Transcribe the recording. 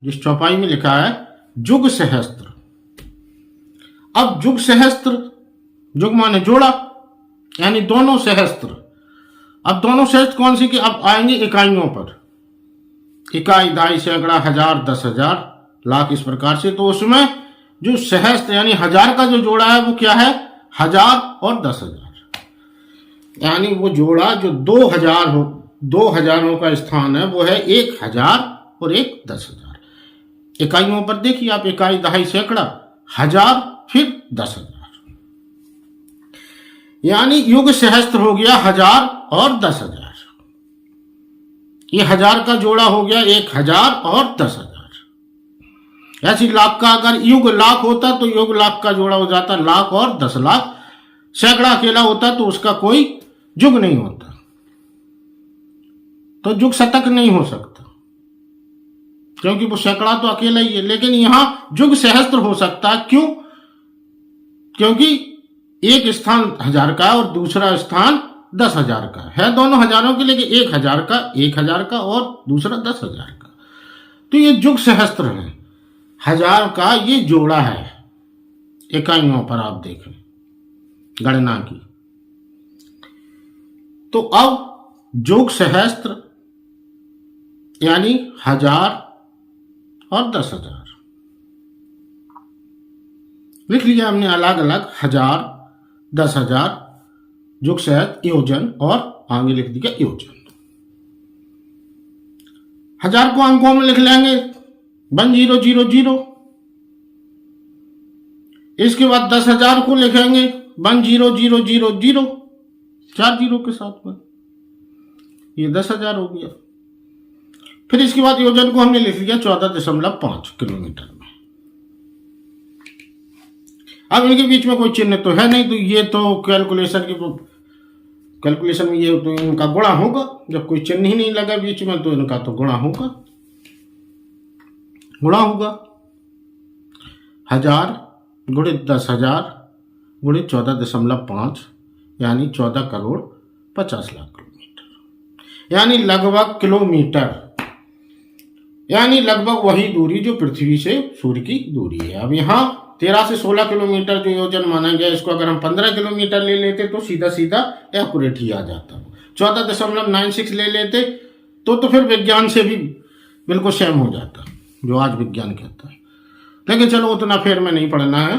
जिस चौपाई में लिखा है जुग सहस्त्र। अब जुग सहस्त्र, जुग माने जोड़ा, यानी दोनों सहस्त्र। अब दोनों सहस्त्र कौन सी की, अब आएंगे इकाइयों पर, इकाई, दाई, सैकड़ा, हजार, 10,000, लाख, इस प्रकार से। तो उसमें जो सहस्त्र यानी हजार का जो जोड़ा है वो क्या है, 1000 और 10,000, यानी वो जोड़ा जो 2000 हो, 2000 का स्थान है वो है 1000 और एक 10,000। इकाइयों पर देखिए आप, इकाई, दहाई, सैकड़ा, हजार, फिर 10,000, यानी युग सहस्त्र हो गया 1000 और 10,000। ये 1000 का जोड़ा हो गया 1000 और 10,000। ऐसी लाख का अगर युग लाख होता तो युग लाख का जोड़ा हो जाता लाख और 10 लाख। सैकड़ा अकेला होता तो उसका कोई जुग नहीं होता, तो जुग शतक नहीं हो सकता, क्योंकि वो सैकड़ा तो अकेला ही है। लेकिन यहां जुग सहस्त्र हो सकता है, क्यों? क्योंकि एक स्थान 1000 का और दूसरा स्थान 10,000 का है, दोनों हजारों के, लेकिन 1000 का और दूसरा 10,000 का। तो ये जुग सहस्त्र है, 1000 का ये जोड़ा है। इकाइयों पर आप देखें गणना की, तो अब जुग सहस्त्र यानी 1000 और 10,000 लिख लिया हमने अलग अलग, 1000, 10,000, जुग सहस्त्र, योजन, और आगे लिख दिया योजन। 1000 को अंकों में लिख लेंगे 1000। इसके बाद 10,000 को लिखेंगे 10,000, 4 जीरो के साथ में, ये 10,000 हो गया। फिर इसके बाद योजन को हमने लिख लिया 14.5 किलोमीटर में। अब इनके बीच में कोई चिन्ह तो है नहीं, तो ये तो कैलकुलेशन में ये तो इनका गुणा होगा। जब कोई चिन्ह ही नहीं लगा बीच में तो इनका तो गुणा होगा। 1000 गुणित 10,000 गुणित 14.5 यानी 14,50,00,000 किलोमीटर, यानी लगभग किलोमीटर, यानी लगभग वही दूरी जो पृथ्वी से सूर्य की दूरी है। अब यहाँ 13 से 16 किलोमीटर जो योजन माना गया, इसको अगर हम 15 किलोमीटर ले लेते तो सीधा सीधा एक्यूरेट ही आ जाता। 14.96 ले लेते तो फिर विज्ञान से भी बिल्कुल सेम हो जाता, जो आज विज्ञान कहता है। लेकिन चलो उतना फेर में नहीं पढ़ना है।